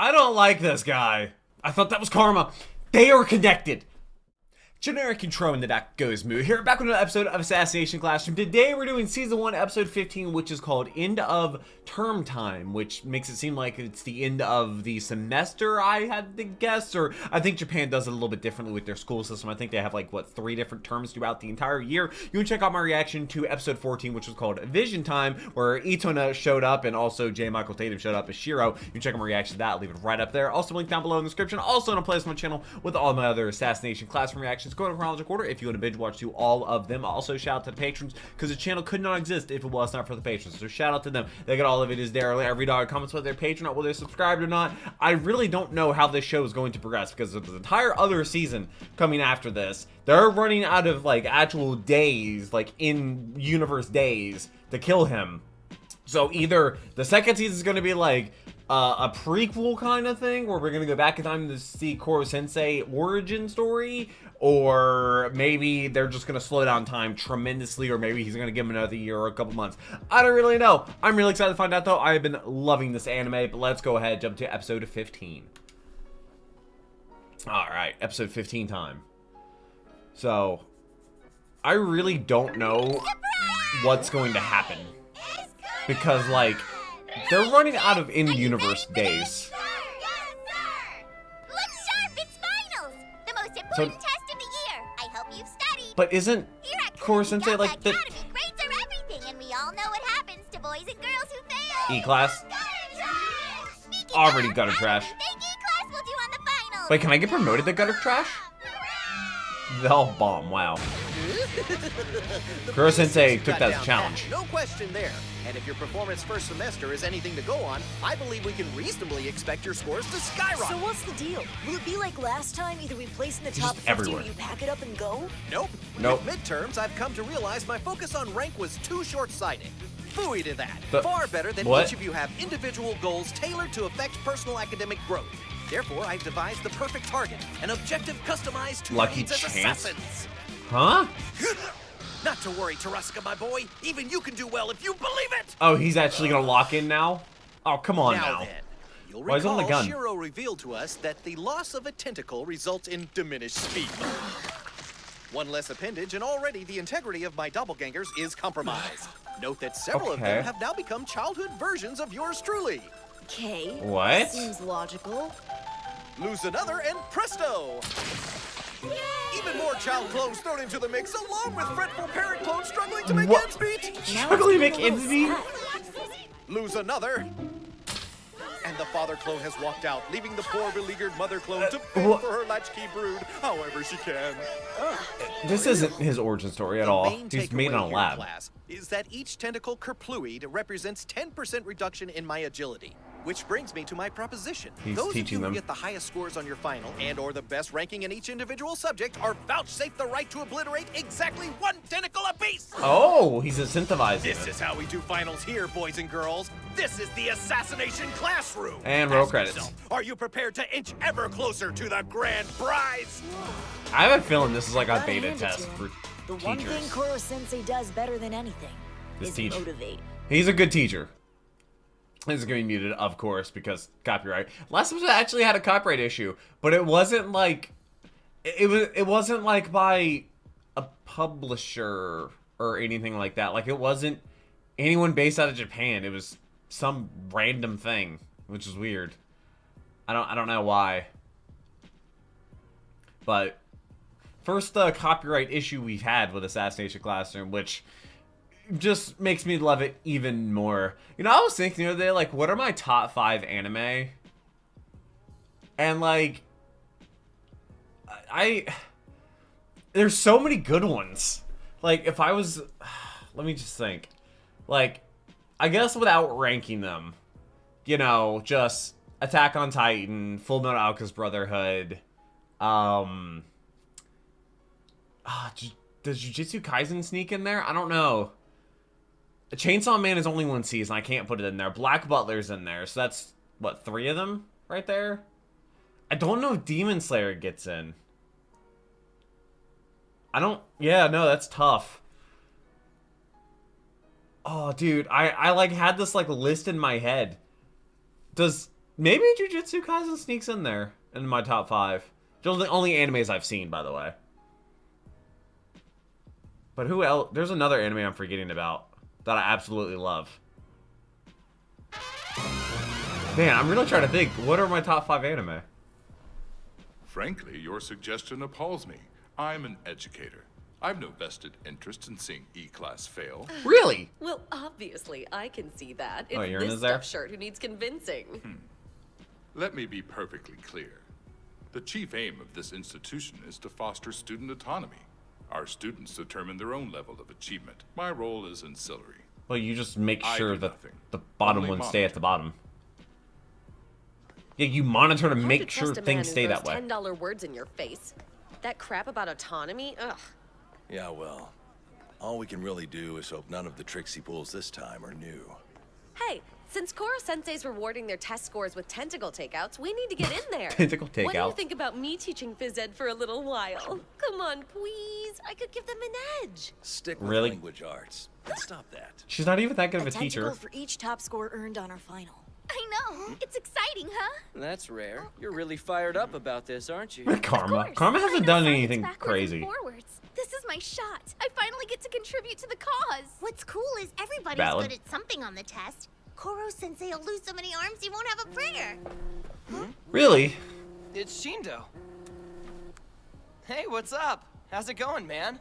I don't like this guy. I thought that was karma. They are connected. Generic intro in the That Goes Moo here, back with another episode of Assassination Classroom. Today we're doing Season 1, Episode 15, which is called End of Term Time, which makes it seem like it's the end of the semester, I had to guess, or I think Japan does it a little bit differently with their school system. I think they have like, what, 3 different terms throughout the entire year. You can check out my reaction to Episode 14, which was called Vision Time, where Itona showed up and also J. Michael Tatum showed up as Shiro. You can check out my reaction to that, leave it right up there. Also, link down below in the description. Also, in a playlist on my channel with all my other Assassination Classroom reactions. Go to chronological order if you want to binge watch to all of them. Also, shout out to the patrons, because the channel could not exist if it was not for the patrons. So shout out to them. They got all of it is there. Every dollar comments whether they're patron or whether they're subscribed or not. I really don't know how this show is going to progress, because of the entire other season coming after this. They're running out of like actual days, like in universe days, to kill him. So either the second season is going to be like a prequel kind of thing, where we're going to go back in time to see Koro Sensei origin story, or maybe they're just going to slow down time tremendously, or maybe he's going to give him another year or a couple months. I don't really know. I'm really excited to find out, though. I have been loving this anime, but let's go ahead and jump to episode 15. Alright, episode 15 time. So, I really don't know what's going to happen, because, like, they're running out of in-universe days. Look sharp, it's finals! The most important test of the year. I hope you've studied. But isn't Koro Sensei like the Academy, grades are everything, and we all know what happens to boys and girls who fail. E-class? Already gutter trash. Think E-class will do on the finals. Wait, can I get promoted to gutter trash? They'll bomb, wow. Koro Sensei took that as a challenge. No question there. And if your performance first semester is anything to go on, I believe we can reasonably expect your scores to skyrocket. So what's the deal? Will it be like last time, either we place in the top 50 everywhere. or you pack it up and go? Nope. Nope. With midterms, I've come to realize my focus on rank was too short-sighted. Phooey to that. But far better than what? each of you have individual goals tailored to affect personal academic growth. Therefore, I've devised the perfect target, an objective customized to Lucky needs as chance? assassins. Huh? Not to worry, Taraska, my boy. Even you can do well if you believe it. Oh, he's actually gonna lock in now? Oh, come on now. Then, you'll Why is he holding recall the gun? Shiro revealed to us that the loss of a tentacle results in diminished speed. One less appendage, and already the integrity of my doppelgangers is compromised. Note that several of Okay. them have now become childhood versions of yours truly. Okay. What? Seems logical. Lose another, and presto! Even more child clones thrown into the mix, along with fretful parent clones struggling to make What? ends meet. Now Struggling to it's make getting a ends little meet? sad. Lose another. And the father clone has walked out, leaving the poor beleaguered mother clone to fend what? for her latchkey brood however she can. This isn't his origin story at The all. main He's made in takeaway a here, lab. class, is that each tentacle kerpluid represents 10% reduction in my agility. Which brings me to my proposition. He's Those of teaching you them. who get the highest scores on your final and or the best ranking in each individual subject are vouchsafed the right to obliterate exactly 1 tentacle apiece. Oh, he's incentivizing This it. is how we do finals here, boys and girls. This is the Assassination Classroom. And roll Ask credits. yourself, are you prepared to inch ever closer to the grand prize? I have a feeling this is like a Gotta beta hand it test to him. for The one thing teachers. Koro Sensei does better than anything Is is teach. motivate. He's a good teacher. This is going to be muted, of course, because copyright. Last episode actually had a copyright issue, but it wasn't like it wasn't like by a publisher or anything like that. Like, it wasn't anyone based out of Japan. It was some random thing, which is weird. I don't know why. But first copyright issue we've had with Assassination Classroom, which just makes me love it even more. You know, I was thinking the other day, like, what are my top 5 anime? And, like, there's so many good ones. Like, if I was, let me just think. Like, I guess without ranking them, you know, just Attack on Titan, Full Metal Alchemist Brotherhood, does Jujutsu Kaisen sneak in there? I don't know. Chainsaw Man is only 1 season. I can't put it in there. Black Butler's in there. So that's, what, 3 of them right there? I don't know if Demon Slayer gets in. Yeah, no, that's tough. Oh, dude, I like had this like list in my head. Does Maybe Jujutsu Kaisen sneaks in there in my top 5. Those are the only animes I've seen, by the way. But who else? There's another anime I'm forgetting about that I absolutely love. Man, I'm really trying to think. What are my top 5 anime? Frankly, your suggestion appalls me. I'm an educator. I've no vested interest in seeing E-Class fail. Really? Well, obviously, I can see that. Oh, It's Urine this is there? stuffed shirt who needs convincing. Let me be perfectly clear. The chief aim of this institution is to foster student autonomy. Our students determine their own level of achievement. My role is ancillary. Well, you just make I sure do that nothing. the bottom Only ones stay at monitor. the bottom. Yeah, you monitor to Hard make to sure trust a man things who stay throws that way. $10 words in your face. That crap about autonomy? Ugh. Yeah, well, all we can really do is hope none of the tricks he pulls this time are new. Hey, since Koro-sensei's rewarding their test scores with tentacle takeouts, we need to get in there. Tentacle What do you takeout. think about me teaching phys ed for a little while? Come on, please. I could give them an edge. Stick with Really? language arts and stop that. She's not even that good of a tentacle teacher. for each top score earned on our final. I know. It's exciting, huh? That's rare. You're really fired up about this, aren't you? Karma. Of course. Karma I hasn't know done science anything backwards crazy. and forwards. This is my shot. I finally get to contribute to the cause. What's cool is everybody's Valid. good at something on the test. Koro-sensei will lose so many arms he won't have a prayer. Really? It's Shindo. Hey, what's up? How's it going, man?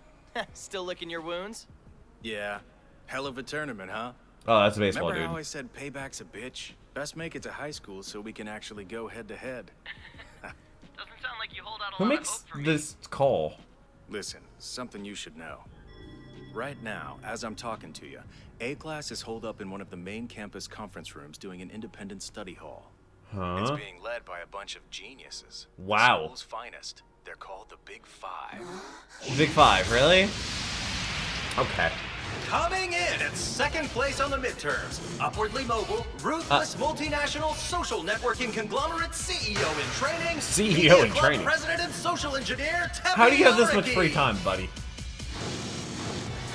Still licking your wounds? Yeah. Hell of a tournament, huh? Oh, that's a baseball Remember how I dude. said payback's a bitch? Best make it to high school so we can actually go head to head. Doesn't sound like you hold out a Who lot makes of hope for me. this call? Listen, something you should know. Right now, as I'm talking to you, A-Class is holed up in one of the main campus conference rooms doing an independent study hall. It's Huh? being led by a bunch of geniuses. The Wow. school's finest. They're called the Big Five. Big 5, really? Okay. Coming in at second place on the midterms, upwardly mobile, ruthless multinational social networking conglomerate CEO in training, CEO media in club training. president and social engineer. How do you have this much Tepe free Oriki. time, buddy?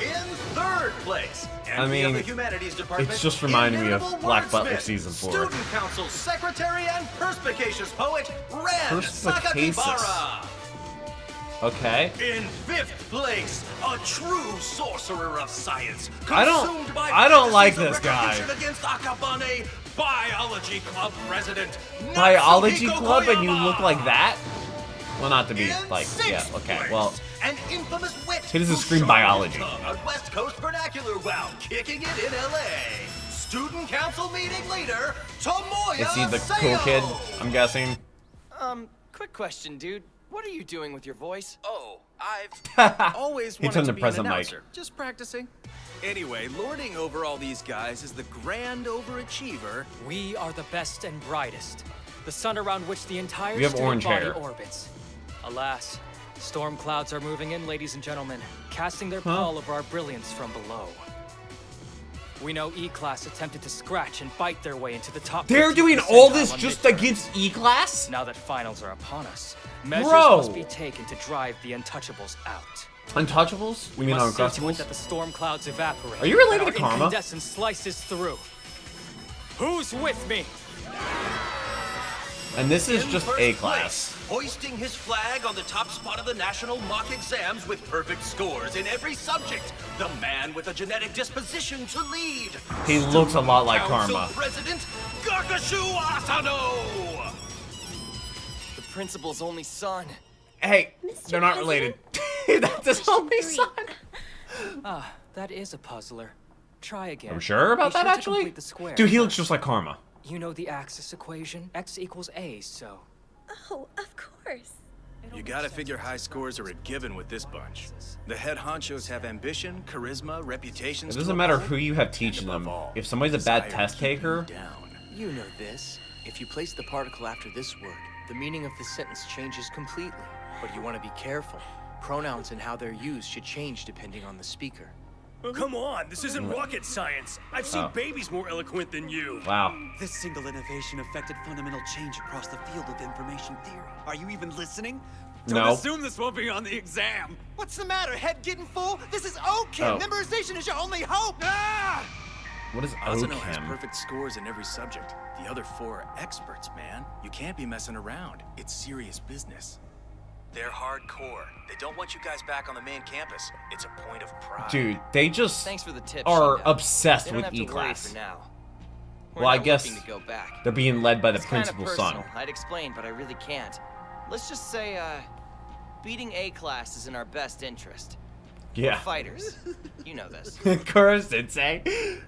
In third place, I mean, of the humanities department, it's just reminding me of inimitable Black Butler wordsmith, season 4. Student council secretary and perspicacious poet Ren Perspicacious. Sakakibara. Okay. In fifth place, a true sorcerer of science. I don't consumed by like fantasies this of guy. retribution Against Akabane Biology Club president. Biology Natsuhiko club and you Koyama. look like that? Well, not to be In like, yeah, sixth okay, place, well, an infamous wit he doesn't who scream sharpened biology. his tongue on West Coast vernacular while kicking it in LA. Student council meeting leader Tomoya is he the cool kid? I'm guessing. Quick question, dude. What are you doing with your voice? Oh, I've always He wanted turned to the be present an mic. announcer. Just practicing. Anyway, lording over all these guys is the grand overachiever. We are the best and brightest, the sun around which the entire We have student orange body hair. orbits. Alas, storm clouds are moving in, ladies and gentlemen, casting their pall over our brilliance from below. We know E-Class attempted to scratch and bite their way into the top. They're 15th doing all percentile this on just midterms. against E-Class? Now that finals are upon us, measures Bro. must be taken to drive the untouchables out. Untouchables? You mean Must see to it Uncrustables? that the storm clouds evaporate. Are you related and to our Karma? incandescent slices through. Who's with me? And this is In just first A-Class. place, hoisting his flag on the top spot of the national mock exams with perfect scores in every subject. The man with a genetic disposition to lead. He looks a lot like Council Karma. President Gakashu Asano. The principal's only son. Hey, Mr. they're not related. That's his only son. Ah, that is a puzzler. Try again. I'm sure about Be that, sure to actually. complete the square Dude, he looks first. just like Karma. You know the axis equation? X equals A, so. Oh, of course. You gotta figure high scores are a given with this bunch. The head honchos have ambition, charisma, reputations. It doesn't matter who you have teaching them. If somebody's a bad test taker, You know this. If you place the particle after this word, the meaning of the sentence changes completely. But you want to be careful. Pronouns and how they're used should change depending on the speaker. Come on, this isn't rocket science. I've seen Oh. babies more eloquent than you. wow. This single innovation affected fundamental change across the field of information theory. Are you even listening? Don't No. assume this won't be on the exam. What's the matter? Head getting full? This is okay. Oh. Memorization is your only hope. Ah! What is ASANO has perfect scores in every subject. The other 4 are experts, man. You can't be messing around. It's serious business. They're hardcore. They don't want you guys back on the main campus. It's a point of pride. Dude, they just Thanks for the tip, are Sheena. obsessed They don't with have to worry E-class. for now. Well, I not guess looking to go back. they're being led by the It's kinda principal's son. personal. I'd explain, but I really can't. Let's just say, beating A-class is in our best interest. Yeah. We're fighters. You know this. Kuro-sensei.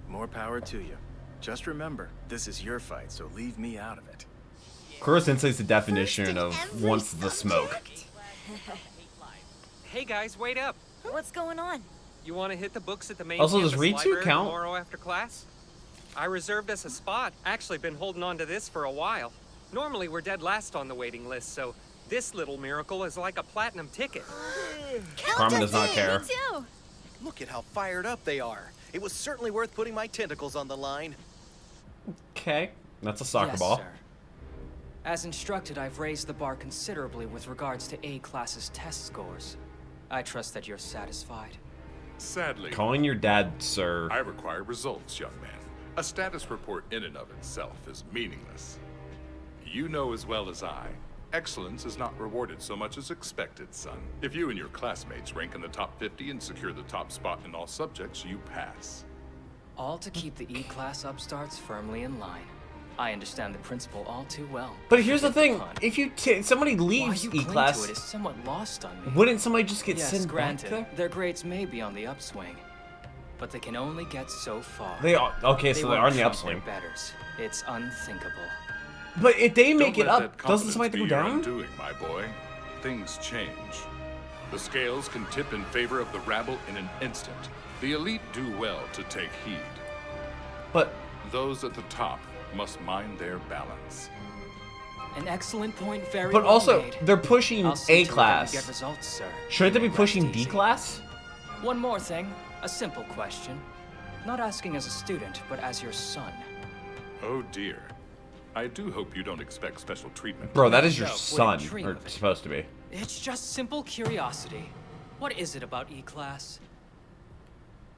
More power to you. Just remember, this is your fight, so leave me out of it. Kuro-sensei's the definition of wants the smoke. Hey guys, wait up. What's going on? You want to hit the books at the main Also, does campus Ritsu library count? tomorrow after class? I reserved us a spot. Actually been holding on to this for a while. Normally we're dead last on the waiting list, so this little miracle is like a platinum ticket. Carmen does not care. Me too. Look at how fired up they are. It was certainly worth putting my tentacles on the line. Okay, that's a soccer Yes, ball. sir. As instructed, I've raised the bar considerably with regards to A-class's test scores. I trust that you're satisfied. Sadly, Calling your dad, sir. I require results, young man. A status report in and of itself is meaningless. You know as well as I, excellence is not rewarded so much as expected, son. If you and your classmates rank in the top 50 and secure the top spot in all subjects, you pass. All to keep the E-class upstarts firmly in line. I understand the principle all too well. But here's the thing: if you somebody Why leaves you cling to E-class, it is somewhat lost on me. wouldn't somebody just get Yes, sent back granted, there? their grades may be on the upswing, but they can only get so far. They are okay, so they are in the won't trump their upswing. betters. It's unthinkable. But if they make Don't it let up, that doesn't confidence somebody be go your down? undoing, my boy. Things change. The scales can tip in favor of the rabble in an instant. The elite do well to take heed. But those at the top must mind their balance. An excellent point, very But well also, made. they're pushing I'll see to it that we A-class. get results, sir. Shouldn't they be Rest pushing easy. D-class? One more thing, a simple question. Not asking as a student, but as your son. Oh dear. I do hope you don't expect special treatment. Bro, that is your No, son, wouldn't dream or of it. supposed to be. It's just simple curiosity. What is it about E-class?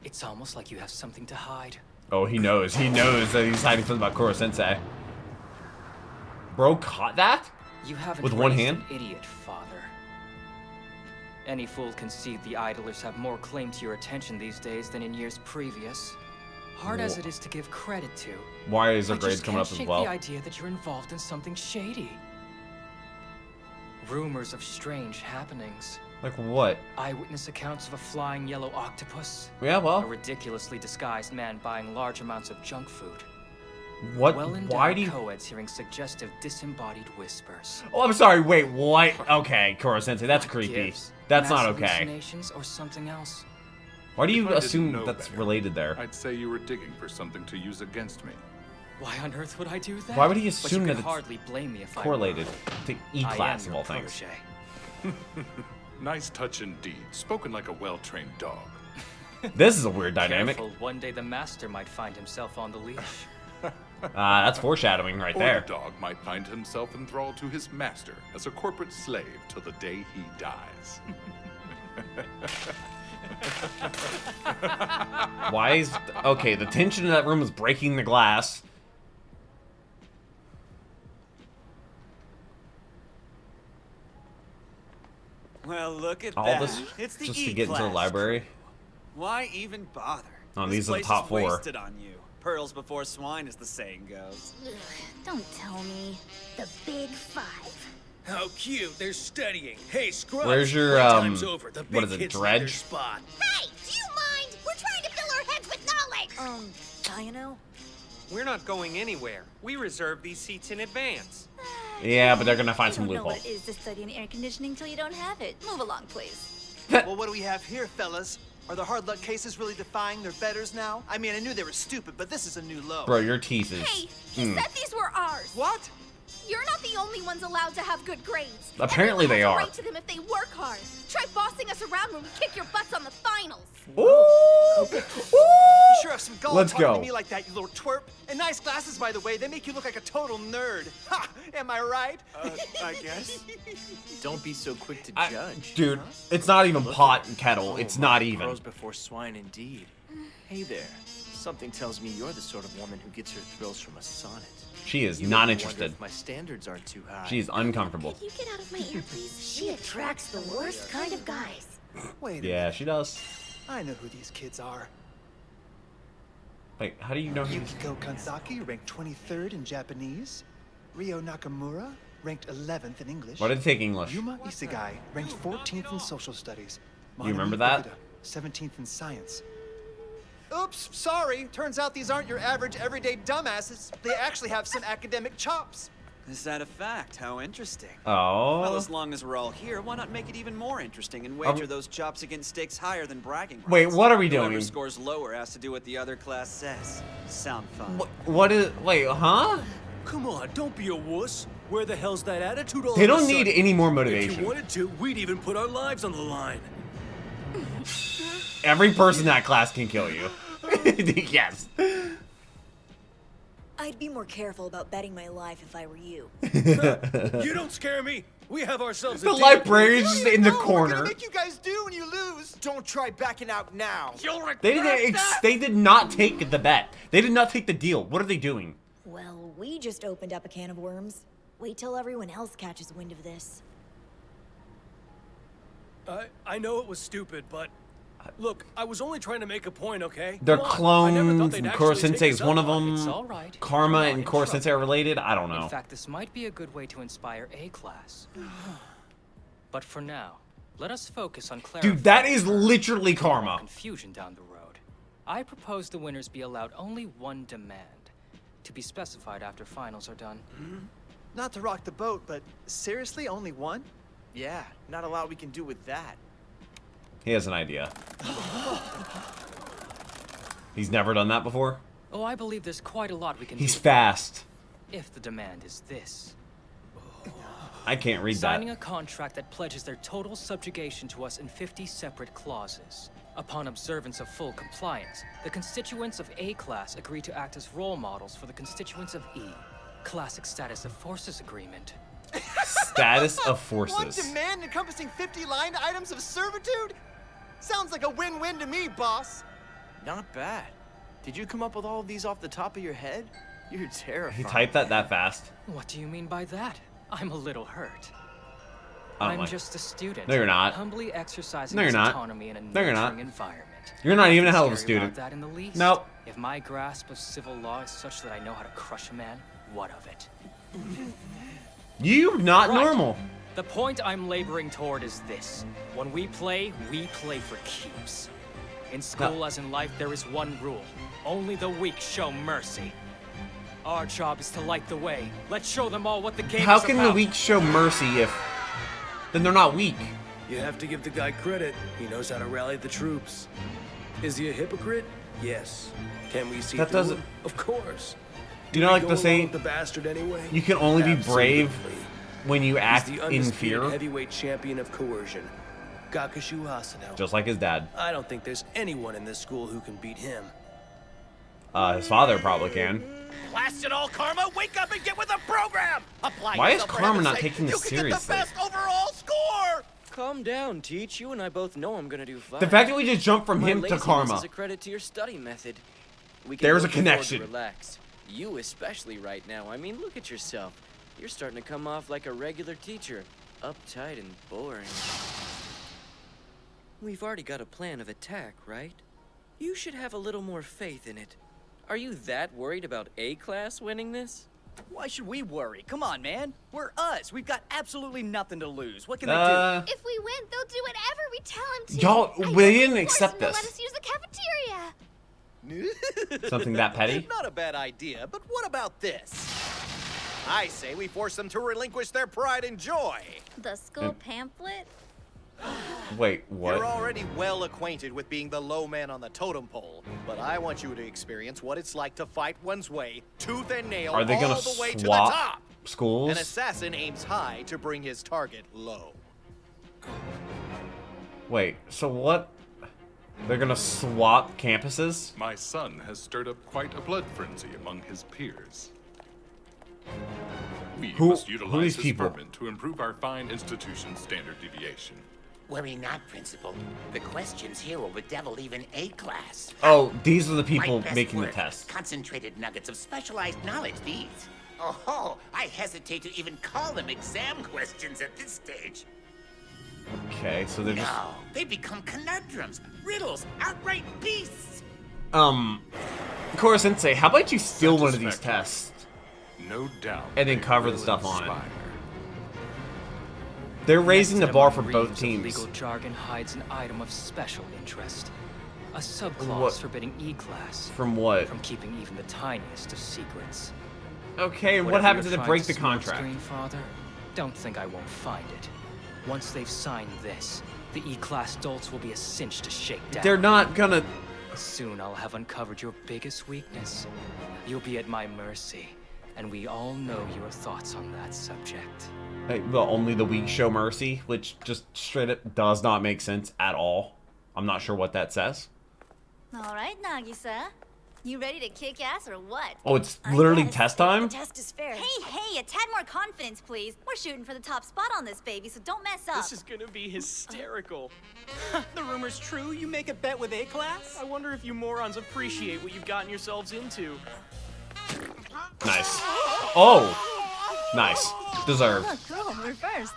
It's almost like you have something to hide. Oh, he knows. He knows that he's hiding something about Kuro-sensei. Bro caught that? You haven't With one raised hand? an idiot, father. Any fool can see the idlers have more claim to your attention these days than in years previous. Hard as it is to give credit to. Why is their I grades just coming can't up as shake well? the idea that you're involved in something shady. Rumors of strange happenings. Like what? Eyewitness accounts of a flying yellow octopus. Yeah, well. A ridiculously disguised man buying large amounts of junk food. What? Well-endowed Why do you... co-eds hearing suggestive disembodied whispers. Oh, I'm sorry. Wait, what? Okay, Kuro-sensei, that's creepy. Gifts, That's mass not okay. hallucinations, or something else. Why do If you I didn't assume know that's better, related there? I'd say you were digging for something to use against me. Why on earth would I do that? Why would he But assume you that can it's hardly blame me if correlated to I E-class am of all your things? protege. Nice touch indeed. Spoken like a well-trained dog. This is a weird dynamic. Careful, one day the master might find himself on the leash. That's foreshadowing right Or there. the dog might find himself enthralled to his master as a corporate slave till the day he dies. Why is... Okay, the tension in that room is breaking the glass. Well, look at All that. this It's the just to get into the E-class. library? Why even bother? Oh, This these are the place top is 4. wasted on you. Pearls before swine, as the saying goes. Ugh, don't tell me. The big 5. How cute, they're studying. Hey, Scrubs, Where's your, playtime's over. The what big is it, kids need their dredge? spot. Hey, do you mind? We're trying to fill our heads with knowledge. Ayano? We're not going anywhere. We reserved these seats in advance. Yeah, but they're gonna find You some don't know loophole. what it is to study in air conditioning till you don't have it. Move along, please. Well, what do we have here, fellas? Are the hard luck cases really defying their betters now? I mean, I knew they were stupid, but this is a new low. Bro, your teeth is... Hey, he said these were ours. What? You're not the only ones allowed to have good grades. Apparently they Everyone are. has a right to them if they work hard. Try bossing us around when we kick your butts on the finals. Ooh! You sure have some gall Let's talking go. to me like that, you little twerp. And nice glasses, by the way. They make you look like a total nerd. Ha! Am I right? I guess. Don't be so quick to judge. Dude, it's not even pot and kettle. It's not even. Pearls before swine, indeed. Hey there, Something tells me you're the sort of woman who gets her thrills from a sonnet. She is You not make me wonder interested. if my standards aren't too high. She is uncomfortable. Could you get out of my ear, please? She attracts the worst kind of guys. Wait a Yeah, minute. she does. I know who these kids are. Wait, how do you know who? Yukiko Kanzaki, ranked 23rd in Japanese. Ryo Nakamura, ranked 11th in English. Why did they take English? Yuma Isegai, ranked 14th in social studies. You remember that? 17th in science. Oops, sorry. Turns out these aren't your average everyday dumbasses. They actually have some academic chops. Is that a fact? How interesting. Well, Oh. as long as we're all here, why not make it even more interesting and wager those chops against stakes higher than bragging rights? Wait, what are we Whoever doing? scores lower has to do what the other class says. Sound fun? What is? Wait, huh? Come on, don't be a wuss. Where the hell's that attitude all They of a don't need sudden? any more If motivation. you wanted to, we'd even put our lives on the line. Every person in that class can kill you. Yes. I'd be more careful about betting my life if I were you. You don't scare me. We have ourselves a The deal. librarian's just in the What corner. make you guys do when you lose? Don't try backing out now. They did not take the bet. They did not take the deal. What are they doing? Well, we just opened up a can of worms. Wait till everyone else catches wind of this. I know it was stupid, but look, I was only trying to make a point, okay? They're Come on. I never thought clones, they'd and Koro actually take Sensei's us one up of on it. them. It's all right. Karma You're not and in Koro trouble. Sensei are related? I don't know. In fact, this might be a good way to inspire A class. But for now, let us focus on clarifying. Dude, that is literally Karma. Confusion down the road. I propose the winners be allowed only one demand, to be specified after finals are done. Not to rock the boat, but seriously, only one? Yeah, not a lot we can do with that. He has an idea. He's never done that before. Oh, I believe there's quite a lot we can do. He's fast. If the demand is this. I can't read Signing that. a contract that pledges their total subjugation to us in 50 separate clauses. Upon observance of full compliance, the constituents of A class agree to act as role models for the constituents of E. Classic status of forces agreement. Status of One forces. demand encompassing 50 line items of servitude? Sounds like a win-win to me, boss. Not bad. Did you come up with all of these off the top of your head? You're terrifying. He typed that fast. What do you mean by that? I'm a little hurt. I don't I'm like- just a student. No, you're not. Humbly exercising No, you're his not. autonomy in a No, you're not. nurturing environment. You're not even a Nothing hell of a scary about student. that in the least. Nope. If my grasp of civil law is such that I know how to crush a man, what of it? You not Right. normal. The point I'm laboring toward is this. When we play for keeps. In school as in life, there is one rule. Only the weak show mercy. Our job is to light the way. Let's show them all what the game How is can about. the weak show mercy if then they're not weak? You have to give the guy credit. He knows how to rally the troops. Is he a hypocrite? Yes. Can we see That through doesn't- him? Of course. Do you know we like go the along saying? with the bastard anyway? You can only be brave Absolutely. when you act He's the in undisputed fear. heavyweight champion of coercion. Gakushu Asano. Just like his dad. I don't think there's anyone in this school who can beat him. His father probably can. Blast it all, Karma! Wake up and get with the program! Apply Why is yourself for Karma heaven's not sake. taking this You can get the seriously? best overall score! Calm down, Teach. You and I both know I'm gonna do fine. The fact that we just jumped from My him to laziness Karma. is a credit to your study method. We can There's a both afford to connection. Relax. You especially right now. I mean, look at yourself. You're starting to come off like a regular teacher. Uptight and boring. We've already got a plan of attack, right? You should have a little more faith in it. Are you that worried about A class winning this? Why should we worry? Come on, man. We're us. We've got absolutely nothing to lose. What can they do? If we win, they'll do whatever we tell them to. Y'all, I we hope didn't force accept them to this. Let us use the cafeteria. Something that petty? Not a bad idea, but what about this? I say we force them to relinquish their pride and joy. The school pamphlet? Wait, what? You're already well acquainted with being the low man on the totem pole, but I want you to experience what it's like to fight one's way, tooth and nail, Are they gonna all the way to the swap top. schools? An assassin aims high to bring his target low. Wait, so what? They're gonna swap campuses? My son has stirred up quite a blood frenzy among his peers. We Who must are utilize these his people? ferment to improve our fine institution's standard deviation. Worry not, Principal. The questions here will bedevil even A class. Oh, these are the people My best making the work. test. Concentrated nuggets of specialized knowledge, these. Oh, I hesitate to even call them exam questions at this stage. Okay, so they're just... No, they become conundrums, riddles, outright beasts. Koro Sensei, how about you steal one of these tests? No doubt. And then cover the stuff on it. inspire. They're raising the Next bar among for both reams of teams. Legal jargon hides an item of special interest. A subclause What? forbidding E-class. From what? From keeping even the tiniest of secrets. Okay, and what Whatever happens you're if they trying break to the smoke contract? screen, Father, don't think I won't find it. Once they've signed this, the E-class dolts will be a cinch to shake down. They're not gonna... Soon I'll have uncovered your biggest weakness. You'll be at my mercy, and we all know your thoughts on that subject. Well, only the weak show mercy, which just straight up does not make sense at all. I'm not sure what that says. All right, Nagisa. You ready to kick ass or what? Oh, it's literally test time? The test is fair. Hey, a tad more confidence, please. We're shooting for the top spot on this baby, so don't mess up. This is gonna be hysterical. The rumor's true? You make a bet with A-class? I wonder if you morons appreciate what you've gotten yourselves into. Nice. Oh! Nice. Deserved. Oh, cool. We're first.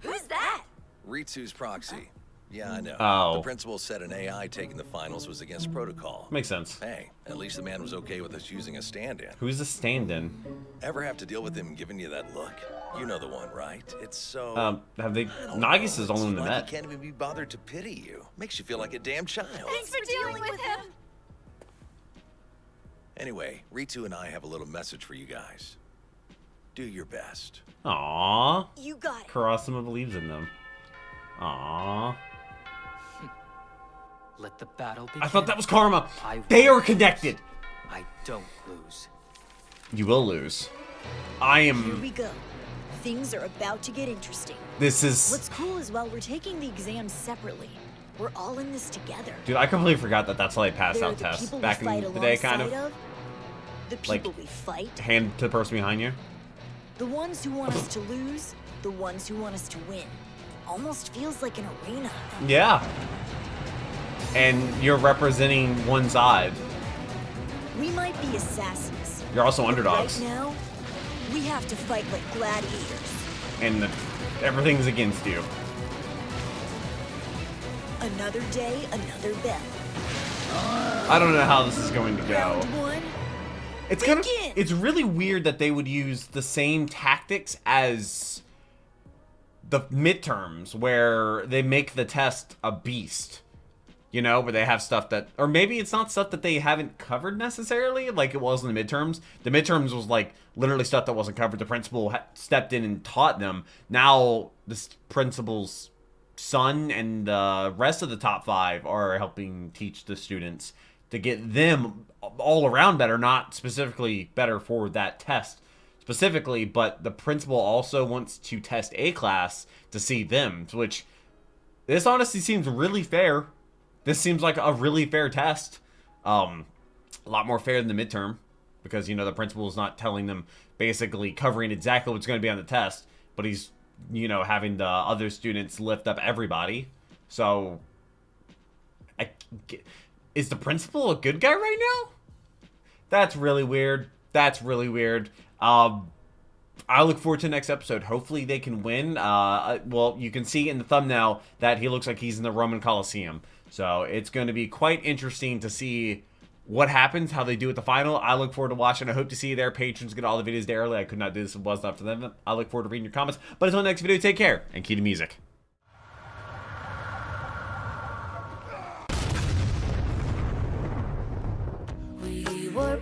Who's that? Ritsu's proxy. Yeah, I know. Oh. The principal said an AI taking the finals was against protocol. Makes sense. Hey, at least the man was okay with us using a stand-in. Who's the stand-in? Ever have to deal with him giving you that look? You know the one, right? It's so... Have they... Nagisa's only one they like met. he can't even be bothered to pity you. Makes you feel like a damn child. Thanks for dealing with him. Anyway, Ritsu and I have a little message for you guys. Do your best. Aww. You got it. Kurasama believes in them. Aww. Let the battle begin. I thought that was karma. I They won't are connected. lose. I don't lose. You will lose. I Here am... we go. Things are about to get interesting. This is... What's cool is while we're taking the exams separately, we're all in this together. Dude, I completely forgot that that's how they passed There are out the tests people back we in fight the day, kind of. alongside the Like, people we fight, hand to the person behind you. the ones who want us to lose, the ones who want us to win. Almost feels like an arena. Yeah. And you're representing one side. We might be assassins. You're also but underdogs. Right now, we have to fight like gladiators. And everything's against you. Another day, another bell. I don't know how this is going to go. Round one. It's kind of... It's really weird that they would use the same tactics as the midterms, where they make the test a beast. You know, where they have stuff that... Or maybe it's not stuff that they haven't covered necessarily, like it was in the midterms. The midterms was, like, literally stuff that wasn't covered. The principal stepped in and taught them. Now, this principal's son and the rest of the top 5 are helping teach the students to get them all around better, not specifically better for that test specifically, but the principal also wants to test A class to see them, which this honestly seems really fair. This seems like a really fair test. A lot more fair than the midterm, because, you know, the principal is not telling them, basically covering exactly what's going to be on the test, but he's, you know, having the other students lift up everybody. So, is the principal a good guy right now? That's really weird. That's really weird. I look forward to the next episode. Hopefully they can win. Well, you can see in the thumbnail that he looks like he's in the Roman Colosseum. So it's going to be quite interesting to see what happens, how they do at the final. I look forward to watching. I hope to see you there. Patrons get all the videos there early. I could not do this if it wasn't up to them. I look forward to reading your comments. But until the next video, take care and keep the music. We were